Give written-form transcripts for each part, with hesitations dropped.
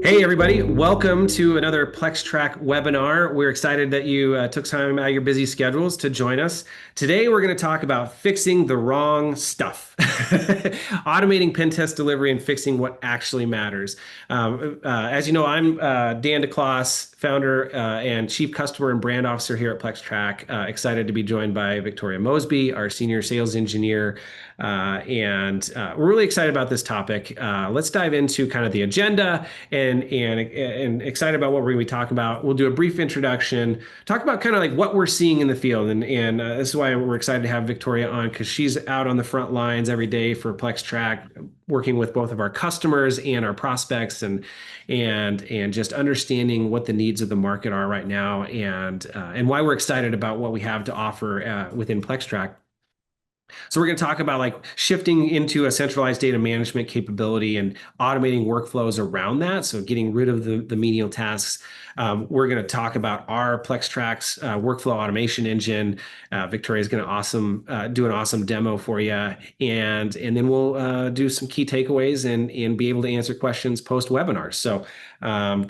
Hey, everybody. Welcome to another PlexTrac webinar. We're excited that you took time out of your busy schedules to join us. Today, we're going to talk about fixing the wrong stuff, automating pen test delivery and fixing what actually matters. As you know, I'm Dan DeCloss, founder and Chief Customer and Brand Officer here at PlexTrac. Excited to be joined by Victoria Mosby, our Senior Sales Engineer. We're really excited about this topic. Let's dive into kind of the agenda and excited about what we're going to be talking about. We'll do a brief introduction, talk about kind of like what we're seeing in the field, and this is why we're excited to have Victoria on because she's out on the front lines every day for PlexTrac, working with both of our customers and our prospects, and just understanding what the needs of the market are right now, and why we're excited about what we have to offer within PlexTrac. So we're going to talk about like shifting into a centralized data management capability and automating workflows around that. So getting rid of the menial tasks. We're going to talk about our PlexTrac's workflow automation engine. Victoria is going to do an awesome demo for you, and then we'll do some key takeaways and be able to answer questions post webinar.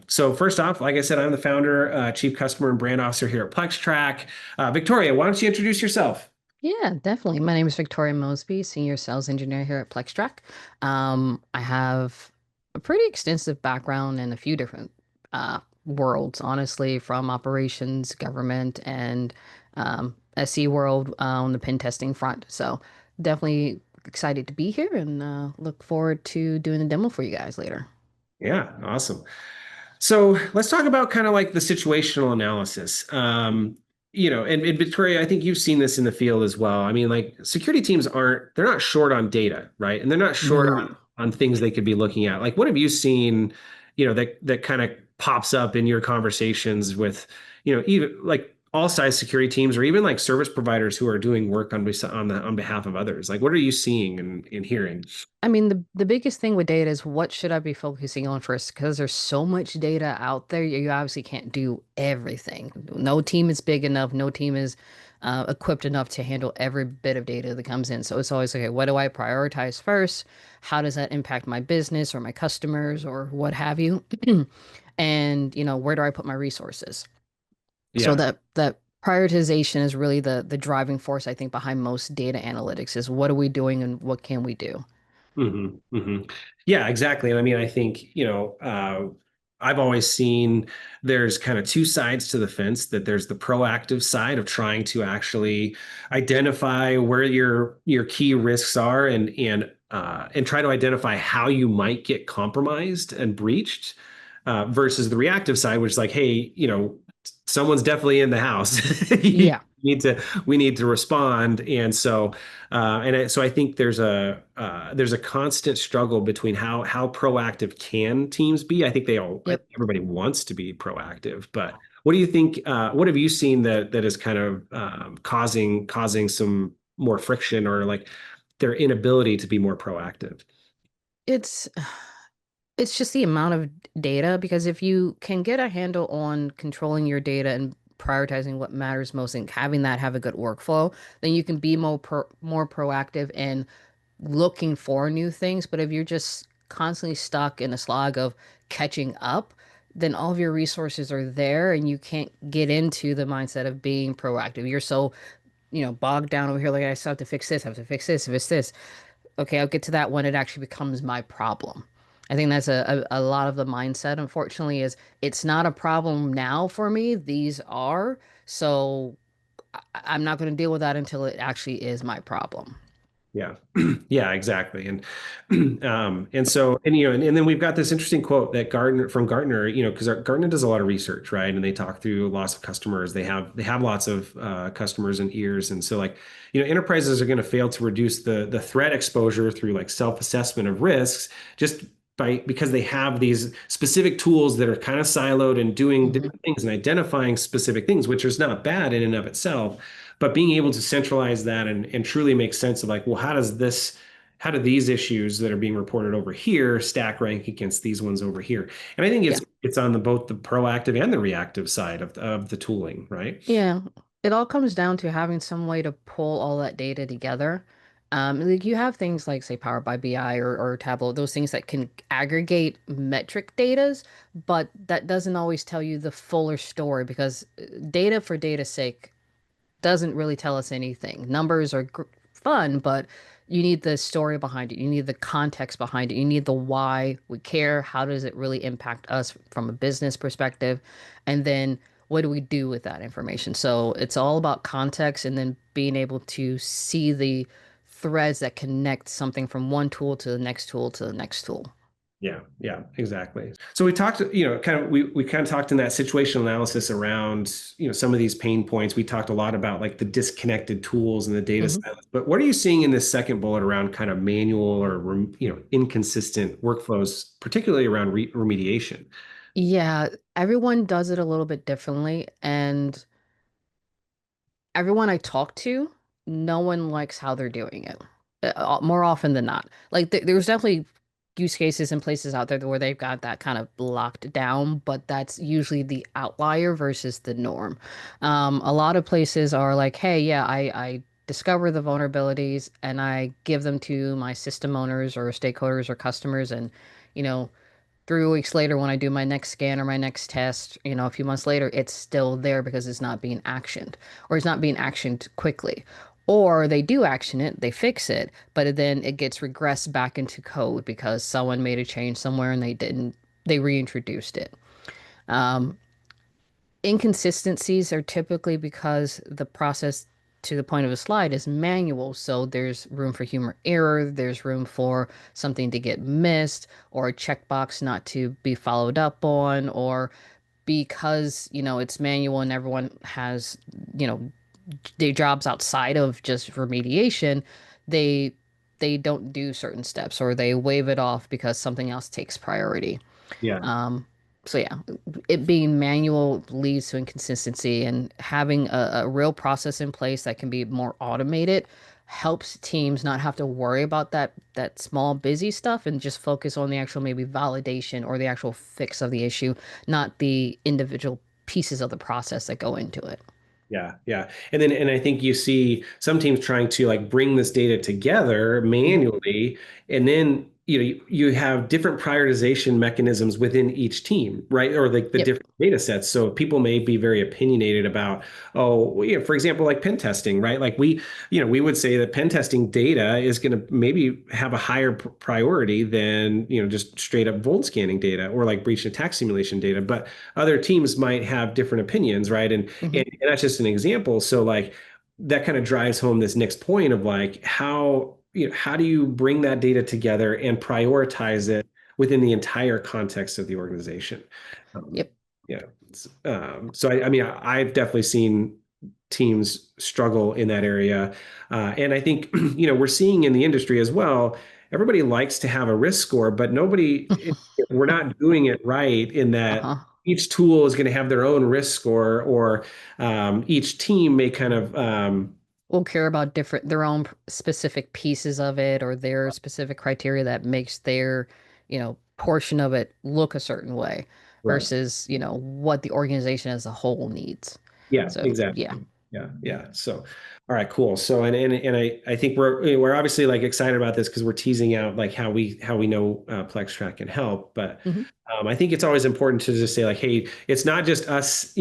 So first off, like I said, I'm the founder, Chief Customer and Brand Officer here at PlexTrac. Victoria, why don't you introduce yourself? Yeah, definitely. My name is Victoria Mosby, Senior Sales Engineer here at PlexTrac. I have a pretty extensive background in a few different worlds, honestly, from operations, government, and SE world on the pen testing front. So definitely excited to be here and look forward to doing a demo for you guys later. Yeah, awesome. So let's talk about kind of like the situational analysis. And Victoria, I think you've seen this in the field as well. I mean, like security teams they're not short on data, right? And they're not short No. on things they could be looking at. Like, what have you seen, that kind of pops up in your conversations with, even like all size security teams or even like service providers who are doing work on behalf of others? Like, what are you seeing and hearing? I mean, the biggest thing with data is what should I be focusing on first? Because there's so much data out there, you obviously can't do everything. No team is big enough, no team is equipped enough to handle every bit of data that comes in. So it's always, okay, what do I prioritize first? How does that impact my business or my customers or what have you? And, where do I put my resources? So Yeah. that prioritization is really the driving force, I think, behind most data analytics is what are we doing and what can we do? Yeah, exactly. And I mean, I think, I've always seen there's kind of two sides to the fence, that there's the proactive side of trying to actually identify where your key risks are and try to identify how you might get compromised and breached, versus the reactive side, which is like, hey, someone's definitely in the house. Yeah. We need to respond. And so I think there's a constant struggle between how proactive can teams be. I think Yep. everybody wants to be proactive, but what do you think? What have you seen that is kind of causing some more friction or like their inability to be more proactive? It's it's just the amount of data because if you can get a handle on controlling your data and prioritizing what matters most and having that have a good workflow, then you can be more proactive in looking for new things. But if you're just constantly stuck in a slog of catching up, then all of your resources are there and you can't get into the mindset of being proactive. You're so, bogged down over here. Like, I still have to fix this, I have to fix this, if it's this. Okay, I'll get to that when it actually becomes my problem. I think that's a lot of the mindset, unfortunately, is it's not a problem now for me. These are. So I'm not going to deal with that until it actually is my problem. Yeah. Yeah, exactly. And then we've got this interesting quote that Gartner, because Gartner does a lot of research, right? And they talk through lots of customers. They have lots of customers and ears. And so like, enterprises are going to fail to reduce the threat exposure through like self-assessment of risks just because they have these specific tools that are kind of siloed and doing Hmm. different things and identifying specific things, which is not bad in and of itself. But being able to centralize that and truly make sense of like, well, how do these issues that are being reported over here stack rank against these ones over here? And I think Yeah. it's on both the proactive and the reactive side of the tooling, right? Yeah. It all comes down to having some way to pull all that data together. Like you have things like, say, Power by BI or Tableau, those things that can aggregate metric datas, but that doesn't always tell you the fuller story because data for data's sake doesn't really tell us anything. Numbers are fun, but you need the story behind it. You need the context behind it. You need the why we care. How does it really impact us from a business perspective? And then what do we do with that information? So it's all about context and then being able to see the threads that connect something from one tool to the next tool to the next tool. Yeah, yeah, exactly. So we talked, we kind of talked in that situational analysis around, some of these pain points. We talked a lot about like the disconnected tools and the data Mhm. silos. But what are you seeing in this second bullet around kind of manual or inconsistent workflows, particularly around remediation? Yeah, everyone does it a little bit differently. And everyone I talk to, no one likes how they're doing it. More often than not. Like there's definitely use cases and places out there where they've got that kind of locked down, but that's usually the outlier versus the norm. A lot of places are like, hey, yeah, I discover the vulnerabilities and I give them to my system owners or stakeholders or customers, and you know 3 weeks later, when I do my next scan or my next test, a few months later, it's still there because it's not being actioned or it's not being actioned quickly. Or they do action it, they fix it, but then it gets regressed back into code because someone made a change somewhere and they reintroduced it. Um, Inconsistencies are typically because the process to the point of a slide is manual. So there's room for human error, there's room for something to get missed, or a checkbox not to be followed up on, or because, it's manual and everyone has, you know, day jobs outside of just remediation, they they don't do certain steps or they wave it off because something else takes priority. Yeah. Um, so yeah, it being manual leads to inconsistency, and having a real process in place that can be more automated helps teams not have to worry about that small busy stuff and just focus on the actual maybe validation or the actual fix of the issue, not the individual pieces of the process that go into it. Yeah, yeah. And I think you see some teams trying to like bring this data together Mhm. manually, and then you have different prioritization mechanisms within each team, right? Or like the Yep. different data sets. So people may be very opinionated about, oh, well, for example, like pen testing, right? Like we would say that pen testing data is going to maybe have a higher priority than, just straight up Volt scanning data or like breach and attack simulation data. But other teams might have different opinions, right? Hmm. And that's just an example. So like that kind of drives home this next point of like how do you bring that data together and prioritize it within the entire context of the organization? Um, Yep. yeah. So I mean, I've definitely seen teams struggle in that area, and I think we're seeing in the industry as well. Everybody likes to have a risk score, but nobody. We're not doing it right in that Uh-huh. each tool is going to have their own risk score, or each team may kind of Will care about different their own specific pieces of it or their specific criteria that makes their, portion of it look a certain way right. versus, what the organization as a whole needs. Yeah, So, yeah. exactly. Yeah, yeah. So, all right, cool. So, and I think we're obviously like excited about this because we're teasing out like how we know PlexTrac can help, but Hmm. I think it's always important to just say like, hey, it's not just us,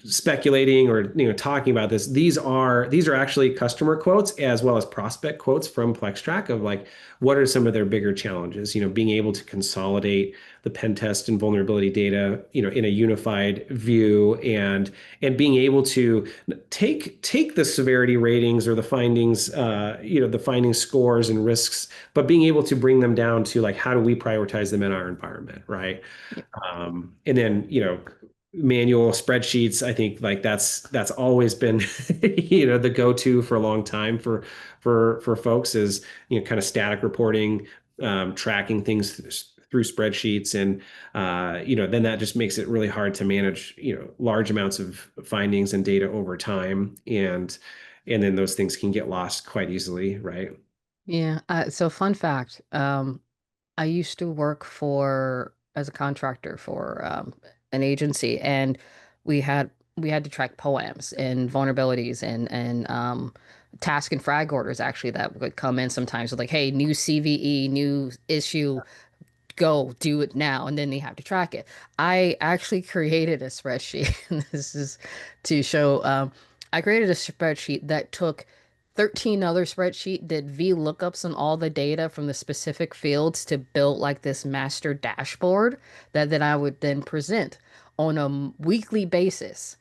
speculating or talking about this. These are actually customer quotes as well as prospect quotes from PlexTrac of like what are some of their bigger challenges. Being able to consolidate the pen test and vulnerability data, in a unified view, and being able to take the severity ratings or the findings, the finding scores and risks, but being able to bring them down to like how do we prioritize them in our environment, right? Yep. And then, manual spreadsheets, I think like that's always been, the go-to for a long time for folks is, kind of static reporting, tracking things through spreadsheets. And, then that just makes it really hard to manage, large amounts of findings and data over time. And then those things can get lost quite easily, right? Yeah. So fun fact, I used to work for as a contractor for an agency, and we had to track POAMs and vulnerabilities and task and frag orders actually that would come in sometimes with like, hey, new CVE, new issue, go do it now, and then they have to track it. I actually created a spreadsheet. And this is to show. I created a spreadsheet that took 13 other spreadsheet, did VLOOKUPs on all the data from the specific fields to build like this master dashboard that then I would then present on a weekly basis.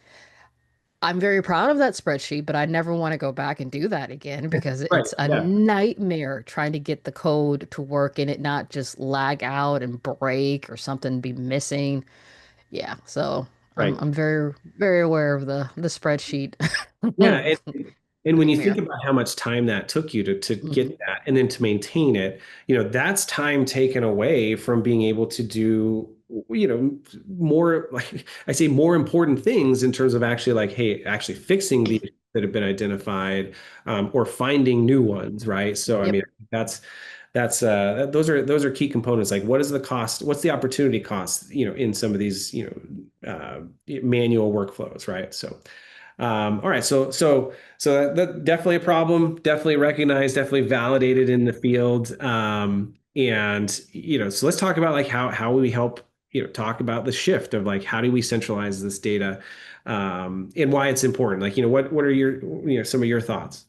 I'm very proud of that spreadsheet, but I never want to go back and do that again because Right. it's a Yeah. nightmare trying to get the code to work and it not just lag out and break or something be missing. Yeah, so Right. I'm very aware of the spreadsheet Yeah. And when you think nightmare. about how much time that took you to Hmm. get that and then to maintain it, that's time taken away from being able to do, more, like I say, more important things in terms of actually like, hey, actually fixing the that have been identified, or finding new ones, right? So, I Yep. mean, that's those are key components. Like, what is the cost? What's the opportunity cost, in some of these, manual workflows, right? So, all right, so that definitely a problem, definitely recognized, definitely validated in the field. And so let's talk about like how we help, talk about the shift of like how do we centralize this data, and why it's important. Like, what are your, some of your thoughts?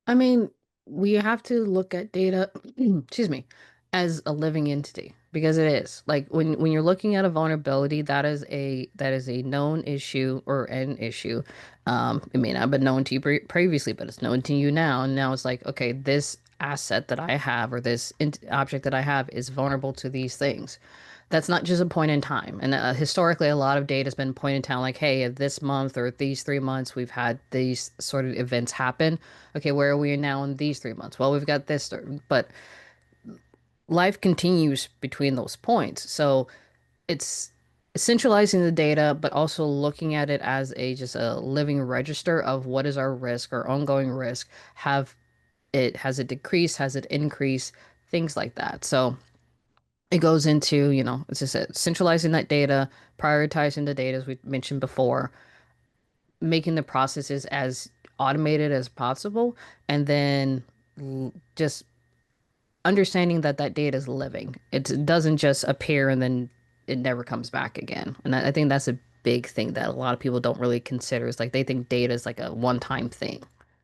I mean, we have to look at data, excuse me, as a living entity because it is. Like when you're looking at a vulnerability, that is a known issue or an issue. It may not have been known to you previously, but it's known to you now. And now it's like, okay, this asset that I have or this object that I have is vulnerable to these things. That's not just a point in time. And historically, a lot of data has been point in time, like, hey, this month or these 3 months, we've had these sort of events happen. Okay, where are we now in these 3 months? Well, we've got this, but life continues between those points. So it's centralizing the data, but also looking at it as a just a living register of what is our risk, our ongoing risk. Has it decreased? Has it increased? Things like that. So it goes into, it's just centralizing that data, prioritizing the data as we mentioned before, making the processes as automated as possible, and then just understanding that that data is living. It doesn't just appear and then it never comes back again. And I think that's a big thing that a lot of people don't really consider. Is like they think data is like a one-time thing.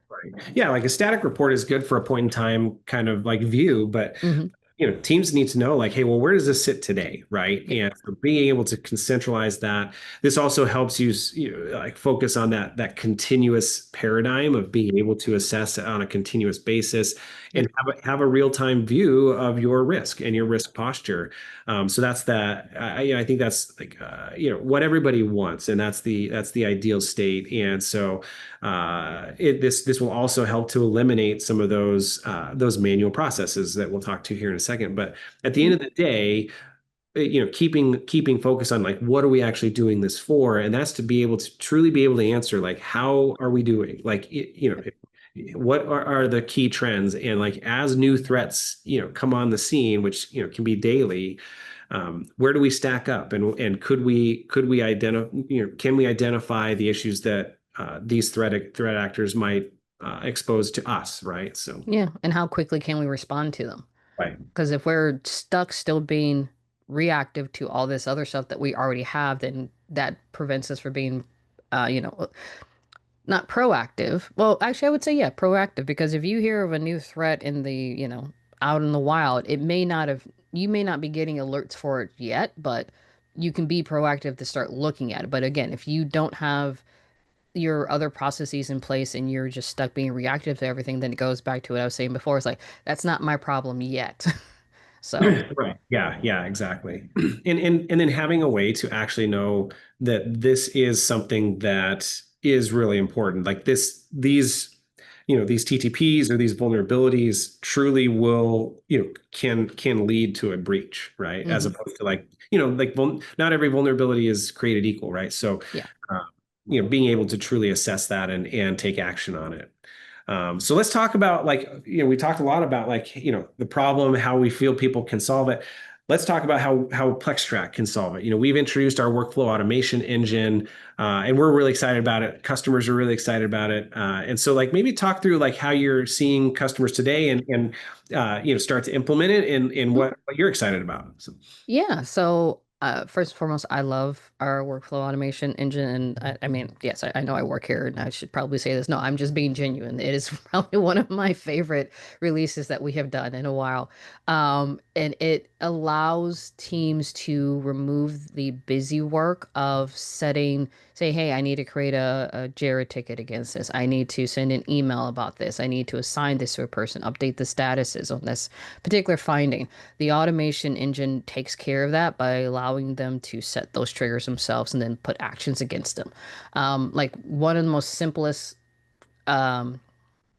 Right. Yeah, like a static report is good for a point in time kind of like view, but Hmm. teams need to know like, hey, well, where does this sit today, right? Yep. And for being able to centralize that, this also helps you, like focus on that continuous paradigm of being able to assess on a continuous basis and Yep. have a real-time view of your risk and your risk posture. So that's that. I think that's like, what everybody wants, and that's the ideal state. And so, this will also help to eliminate some of those manual processes that we'll talk to here in a second. But at the end Mhm. of the day, keeping focus on like what are we actually doing this for, and that's to be able to truly be able to answer like how are we doing, like what are the key trends, and like as new threats come on the scene, which can be daily. Where do we stack up, and could we identify, can we identify the issues that these threat actors might expose to us, right? So, Yeah. And how quickly can we respond to them? right. Because if we're stuck still being reactive to all this other stuff that we already have, then that prevents us from being, not proactive. Well, actually, I would say, yeah, proactive, because if you hear of a new threat in the, out in the wild, you may not be getting alerts for it yet, but you can be proactive to start looking at it. But again, if you don't have your other processes in place and you're just stuck being reactive to everything, then it goes back to what I was saying before. It's like, that's not my problem yet. So, Right. Yeah, yeah, exactly. And then having a way to actually know that this is something that is really important. Like these TTPs or these vulnerabilities truly will, can lead to a breach, right? As mhm, opposed to like, like not every vulnerability is created equal, right? So, yeah. uh, being able to truly assess that and take action on it. So let's talk about like, we talked a lot about like, the problem, how we feel people can solve it. let's talk about how PlexTrac can solve it. We've introduced our workflow automation engine, and we're really excited about it. Customers are really excited about it, and so like maybe talk through like how you're seeing customers today, and start to implement it in what you're excited about. So, Yeah, so first and foremost, I love our workflow automation engine. And I mean, yes, I know I work here and I should probably say this. No, I'm just being genuine. It is probably one of my favorite releases that we have done in a while. And it allows teams to remove the busy work of say, hey, I need to create a JIRA ticket against this. I need to send an email about this. I need to assign this to a person, update the statuses on this particular finding. The automation engine takes care of that by allowing them to set those triggers themselves and then put actions against them. Like one of the most simplest um,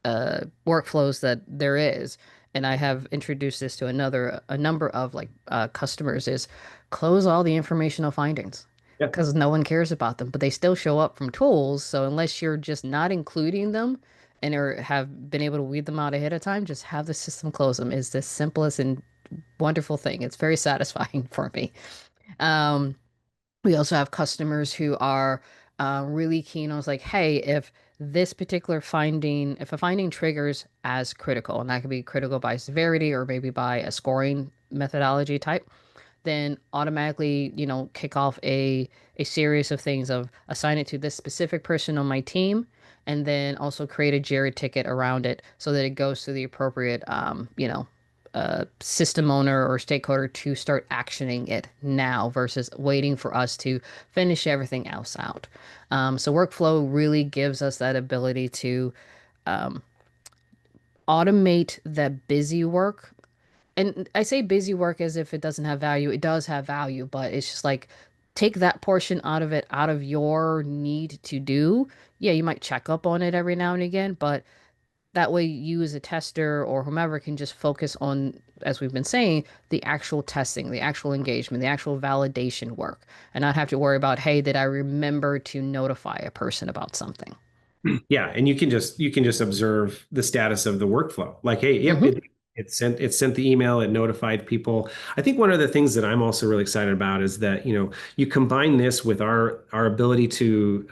workflows that there is, and I have introduced this to a number of like customers, is close all the informational findings yeah. because no one cares about them, but they still show up from tools. So unless you're just not including them and or have been able to weed them out ahead of time, just have the system close them is the simplest and wonderful thing. It's very satisfying for me. Um, we also have customers who are really keen on, like, hey, if this particular finding, if a finding triggers as critical, and that could be critical by severity or maybe by a scoring methodology type, then automatically, kick off a series of things of assign it to this specific person on my team, and then also create a JIRA ticket around it so that it goes to the appropriate, system owner or stakeholder to start actioning it now versus waiting for us to finish everything else out. So workflow really gives us that ability to automate that busy work. And I say busy work as if it doesn't have value. It does have value, but it's just like take that portion out of it, out of your need to do. Yeah, you might check up on it every now and again, but that way you as a tester or whomever can just focus on, as we've been saying, the actual testing, the actual engagement, the actual validation work, and not have to worry about, hey, did I remember to notify a person about something? Yeah, and you can just observe the status of the workflow. Like, hey, yep, Hmm. it sent the email, it notified people. I think one of the things that I'm also really excited about is that, you combine this with our ability to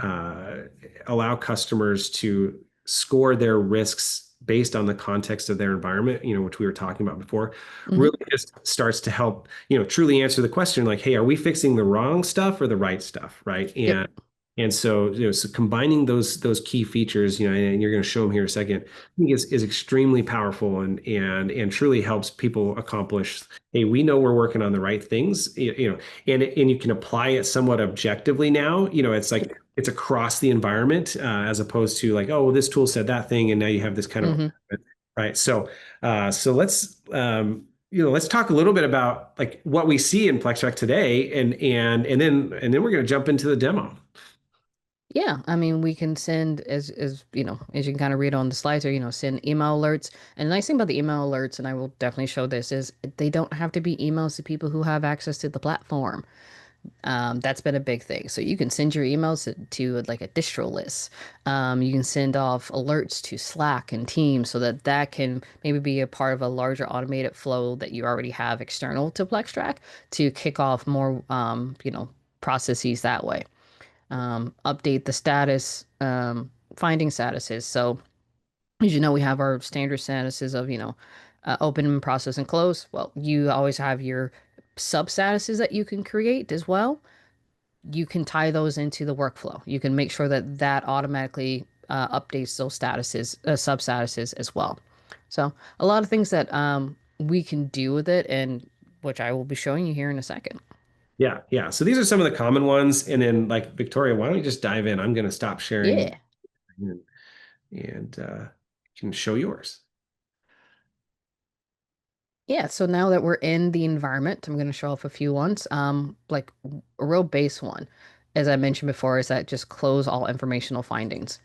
allow customers to score their risks based on the context of their environment, which we were talking about before, Hmm. really just starts to help, truly answer the question like, hey, are we fixing the wrong stuff or the right stuff, right? Yep. And so, so combining those key features, and you're going to show them here in a second, I think is extremely powerful and truly helps people accomplish. Hey, we know we're working on the right things, and you can apply it somewhat objectively now. It's like it's across the environment as opposed to like, oh, well, this tool said that thing, and now you have this kind of Hmm. right. So let's talk a little bit about like what we see in PlexTrac today, and then we're going to jump into the demo. Yeah, I mean, we can send as as you can kind of read on the slides, or send email alerts. And the nice thing about the email alerts, and I will definitely show this, is they don't have to be emails to people who have access to the platform. That's been a big thing. So you can send your emails to like a distro list. You can send off alerts to Slack and Teams so that that can maybe be a part of a larger automated flow that you already have external to PlexTrack to kick off more, processes that way. Update the status, finding statuses. So as you know, we have our standard statuses of, open, process, and close. Well, you always have your sub statuses that you can create as well. You can tie those into the workflow. You can make sure that that automatically updates those statuses, sub statuses as well. So a lot of things that we can do with it, and which I will be showing you here in a second. Yeah, yeah. So these are some of the common ones, and then like Victoria, why don't you just dive in? I'm going to stop sharing Yeah. and can show yours. Yeah, so now that we're in the environment, I'm going to show off a few ones. Like a real base one, as I mentioned before, is that just close all informational findings.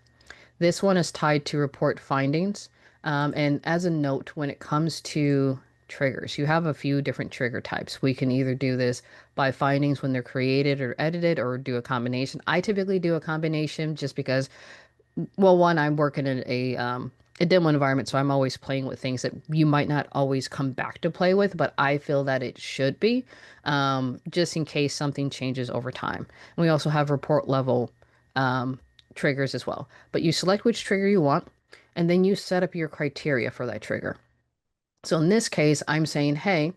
This one is tied to report findings. And as a note, when it comes to triggers, you have a few different trigger types. We can either do this by findings when they're created or edited, or do a combination. I typically do a combination just because, well, one, I'm working in a a demo environment, so I'm always playing with things that you might not always come back to play with, but I feel that it should be, just in case something changes over time. And we also have report level um, triggers as well. But you select which trigger you want, and then you set up your criteria for that trigger. So in this case, I'm saying, hey,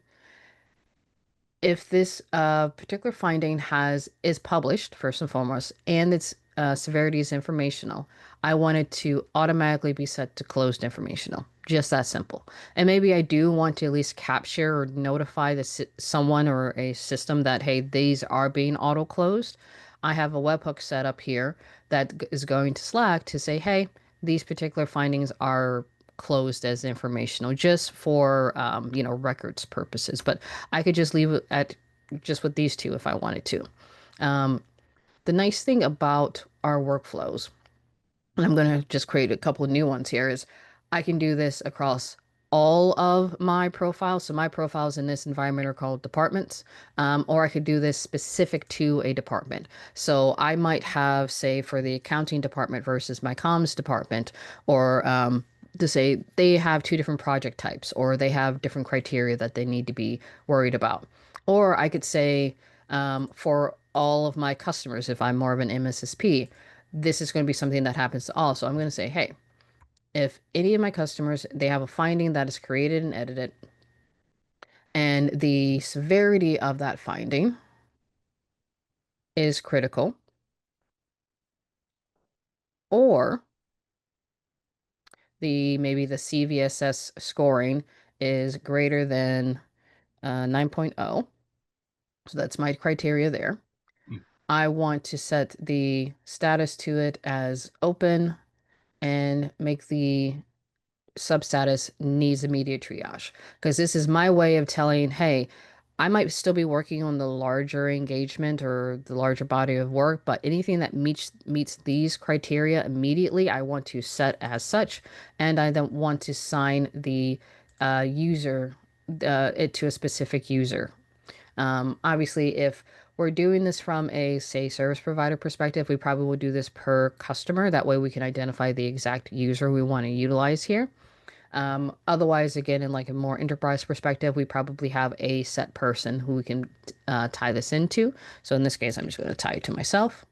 if this particular finding is published first and foremost, and its severity is informational, I want it to automatically be set to closed informational. Just that simple. And maybe I do want to at least capture or notify someone or a system that, hey, these are being auto closed. I have a webhook set up here that is going to Slack to say, hey, these particular findings are closed as informational just for records purposes. But I could just leave it at just with these two if I wanted to. Um, the nice thing about our workflows, and I'm going to just create a couple of new ones here, is I can do this across all of my profiles. So my profiles in this environment are called departments, or I could do this specific to a department. So I might have, say, for the accounting department versus my comms department, or to say they have two different project types, or they have different criteria that they need to be worried about. Or I could say for all of my customers, if I'm more of an MSSP, this is going to be something that happens to all. So I'm going to say, hey, if any of my customers, they have a finding that is created and edited, and the severity of that finding is critical, or maybe the CVSS scoring is greater than 9.0, so that's my criteria there. I want to set the status to it as open and make the substatus needs immediate triage, because this is my way of telling, hey, I might still be working on the larger engagement or the larger body of work, but anything that meets these criteria immediately, I want to set as such, and I then want to sign the user it to a specific user. Obviously, if we're doing this from a, say, service provider perspective, we probably will do this per customer. That way we can identify the exact user we want to utilize here. Otherwise, again, in like a more enterprise perspective, we probably have a set person who we can tie this into. So in this case, I'm just going to tie it to myself.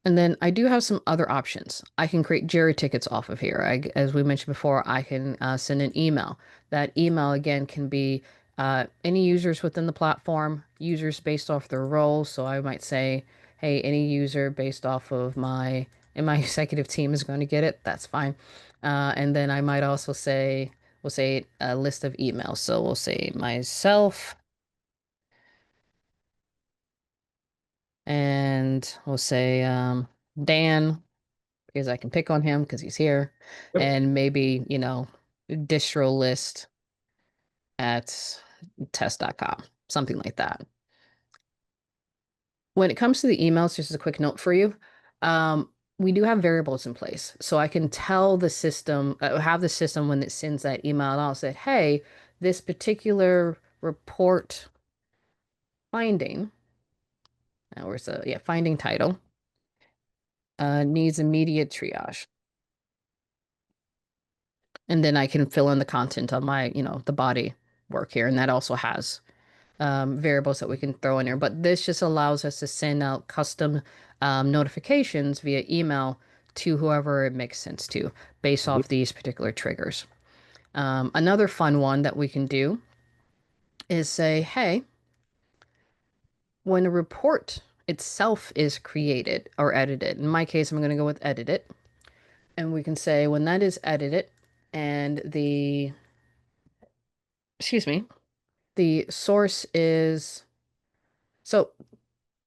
And then I do have some other options. I can create Jira tickets off of here. As we mentioned before, I can send an email. That email, again, can be any users within the platform, users based off their roles. So I might say, hey, any user based off of and my executive team is going to get it. That's fine. And then I might also say, we'll say a list of emails. So we'll say myself, and we'll say Dan, because I can pick on him because he's here, Yep. and maybe, distro list at test.com, something like that. When it comes to the emails, just a quick note for you. We do have variables in place. So I can tell the system, have the system when it sends that email out said, hey, this particular report finding, where's the, yeah, finding title, needs immediate triage. And then I can fill in the content on my, the body work here. And that also has variables that we can throw in there. But this just allows us to send out custom notifications via email to whoever it makes sense to based Mhm. off these particular triggers. Another fun one that we can do is say, hey, when a report itself is created or edited, in my case, I'm going to go with edited, and we can say when that is edited and excuse me, the source is, so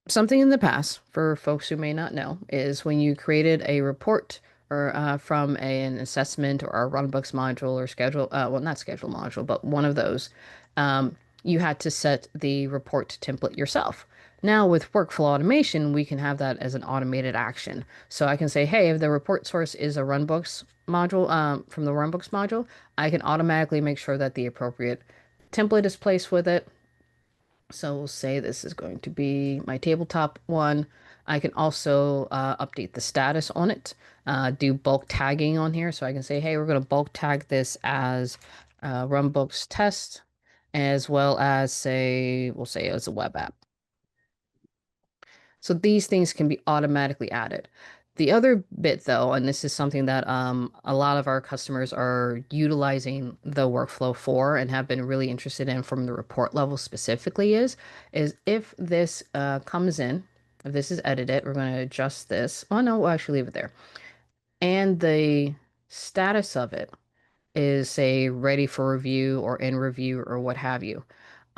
something in the past, for folks who may not know, is when you created a report or from an assessment or a runbooks module or schedule, well, not schedule module, but one of those, you had to set the report template yourself. Now with workflow automation, we can have that as an automated action. So I can say, hey, if the report source is a runbooks module, from the runbooks module, I can automatically make sure that the appropriate template is placed with it. So we'll say this is going to be my tabletop one. I can also update the status on it, do bulk tagging on here. So I can say, hey, we're going to bulk tag this as run books test, as well as say, we'll say it's a web app. So these things can be automatically added. The other bit though, and this is something that a lot of our customers are utilizing the workflow for and have been really interested in from the report level specifically is if this comes in, if this is edited, we're going to adjust this. Oh no, we'll actually leave it there. And the status of it is say ready for review or in review or what have you.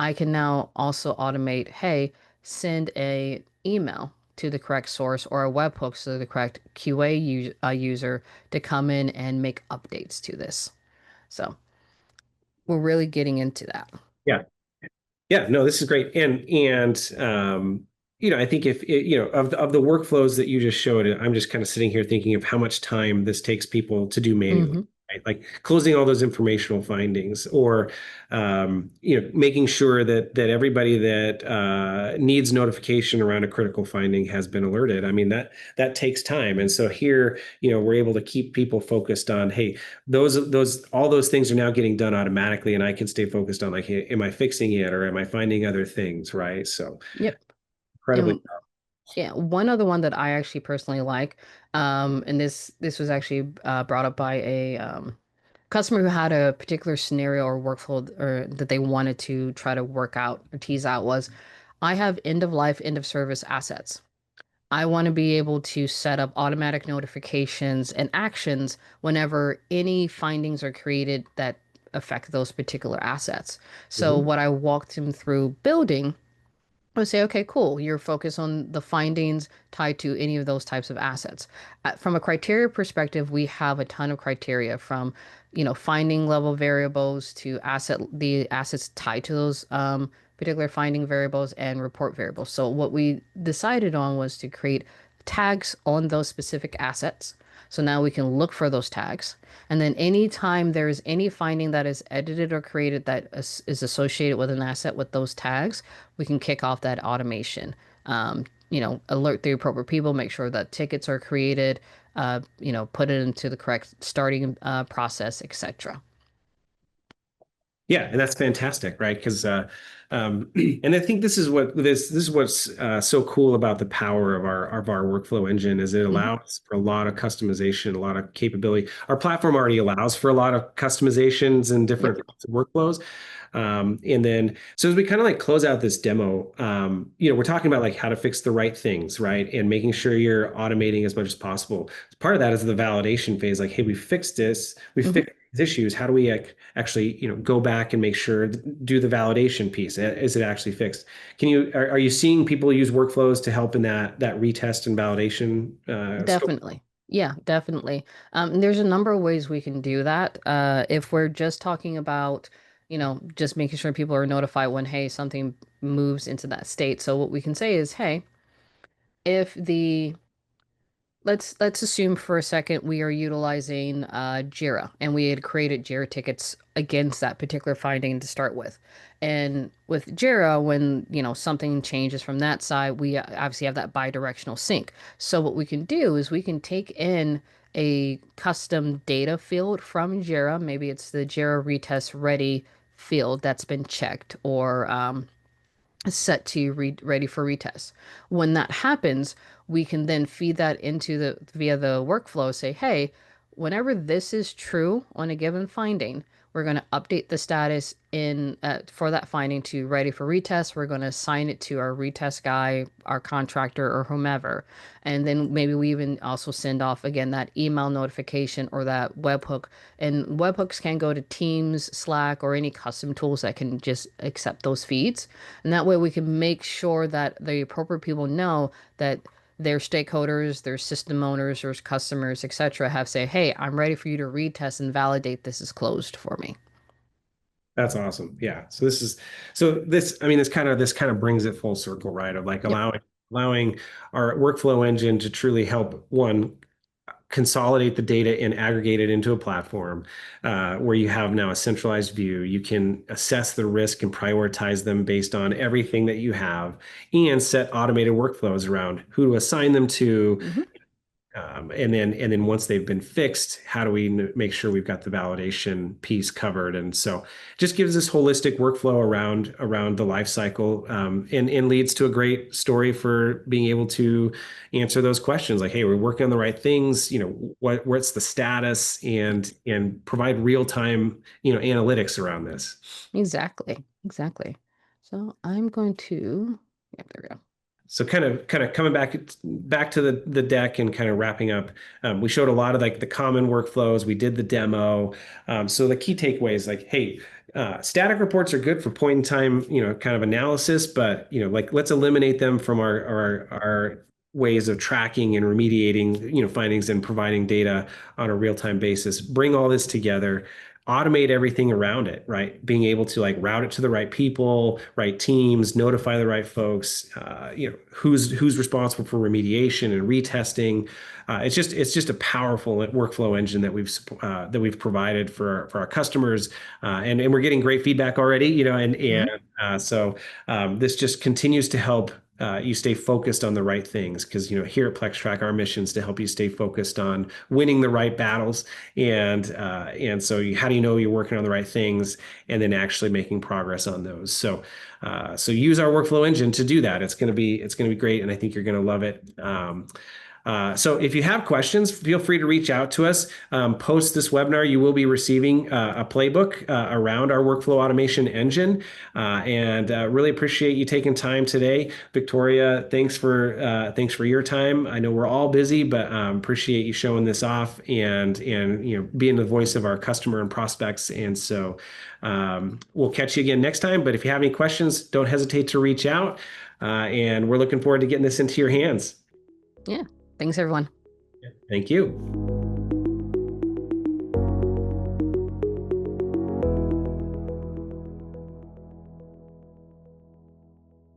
I can now also automate, hey, send a email to the correct source or a webhook to the correct user to come in and make updates to this. So we're really getting into that. Yeah. Yeah, no, this is great. I think if of the workflows that you just showed, I'm just kind of sitting here thinking of how much time this takes people to do manually, Hmm. right? Like closing all those informational findings, or making sure that everybody that needs notification around a critical finding has been alerted. I mean, that takes time. And so here, we're able to keep people focused on, hey, those all those things are now getting done automatically, and I can stay focused on, like, hey, am I fixing it or am I finding other things, right? So Yep. incredibly. And yeah, one other one that I actually personally like, and this was actually brought up by a customer who had a particular scenario or workflow or that they wanted to try to work out or tease out was, I have end of life, end of service assets. I want to be able to set up automatic notifications and actions whenever any findings are created that affect those particular assets. So Mhm. what I walked him through building, I would say, okay, cool. You're focused on the findings tied to any of those types of assets. From a criteria perspective, we have a ton of criteria from, finding level variables to the assets tied to those particular finding variables and report variables. So what we decided on was to create tags on those specific assets. So now we can look for those tags. And then anytime there's any finding that is edited or created that is associated with an asset with those tags, we can kick off that automation. Alert the appropriate people, make sure that tickets are created, put it into the correct starting process, etc. Yeah, and that's fantastic, right? Because and I think this is what's so cool about the power of our workflow engine is it Hmm. allows for a lot of customization, a lot of capability. Our platform already allows for a lot of customizations and Yep. different workflows. And then, so as we kind of like close out this demo, we're talking about like how to fix the right things, right? And making sure you're automating as much as possible. Part of that is the validation phase. Like, hey, we fixed this, we Hmm. fixed these issues. How do we actually, go back and make sure, do the validation piece? Is it actually fixed? Are you seeing people use workflows to help in that retest and validation scope? Definitely. Yeah, definitely. And there's a number of ways we can do that. If we're just talking about, just making sure people are notified when, hey, something moves into that state. So what we can say is, hey, if the let's assume for a second we are utilizing Jira and we had created Jira tickets against that particular finding to start with. And with Jira, when something changes from that side, we obviously have that bi-directional sync. So what we can do is we can take in a custom data field from Jira. Maybe it's the Jira retest ready field that's been checked or set to ready for retest. When that happens, we can then feed that into the via the workflow, say, hey, whenever this is true on a given finding, we're going to update the status in for that finding to ready for retest. We're going to assign it to our retest guy, our contractor, or whomever. And then maybe we even also send off again that email notification or that webhook. And webhooks can go to Teams, Slack, or any custom tools that can just accept those feeds. And that way we can make sure that the appropriate people know that their stakeholders, their system owners, or customers, etc., have say, hey, I'm ready for you to retest and validate this is closed for me. That's awesome. Yeah. So I mean, this kind of brings it full circle, right? Of like Yep. allowing our workflow engine to truly help one consolidate the data and aggregate it into a platform where you have now a centralized view. You can assess the risk and prioritize them based on everything that you have, and set automated workflows around who to assign them to, Hmm. and then once they've been fixed, how do we make sure we've got the validation piece covered? And so, just gives this holistic workflow around the life cycle, and leads to a great story for being able to answer those questions. Like, hey, we're working on the right things. What's the status, and provide real time analytics around this. Exactly. Exactly. So I'm going to, yeah, there we go. So kind of coming back to the deck and kind of wrapping up. We showed a lot of like the common workflows. We did the demo. So the key takeaways, like, hey, static reports are good for point in time, kind of analysis, but like, let's eliminate them from our ways of tracking and remediating, findings, and providing data on a real-time basis. Bring all this together, automate everything around it, right? Being able to like route it to the right people, right teams, notify the right folks, who's responsible for remediation and retesting. It's just a powerful workflow engine that we've provided for our customers, and we're getting great feedback already, and Mhm. so this just continues to help you stay focused on the right things, because here at PlexTrac, our mission is to help you stay focused on winning the right battles, and so how do you know you're working on the right things, and then actually making progress on those. So use our workflow engine to do that. It's gonna be great, and I think you're gonna love it. So if you have questions, feel free to reach out to us. Post this webinar, you will be receiving a playbook around our workflow automation engine, and really appreciate you taking time today, Victoria. Thanks for your time. I know we're all busy, but appreciate you showing this off, and being the voice of our customer and prospects. And so we'll catch you again next time. But if you have any questions, don't hesitate to reach out. And we're looking forward to getting this into your hands. Yeah. Thanks, everyone. Thank you.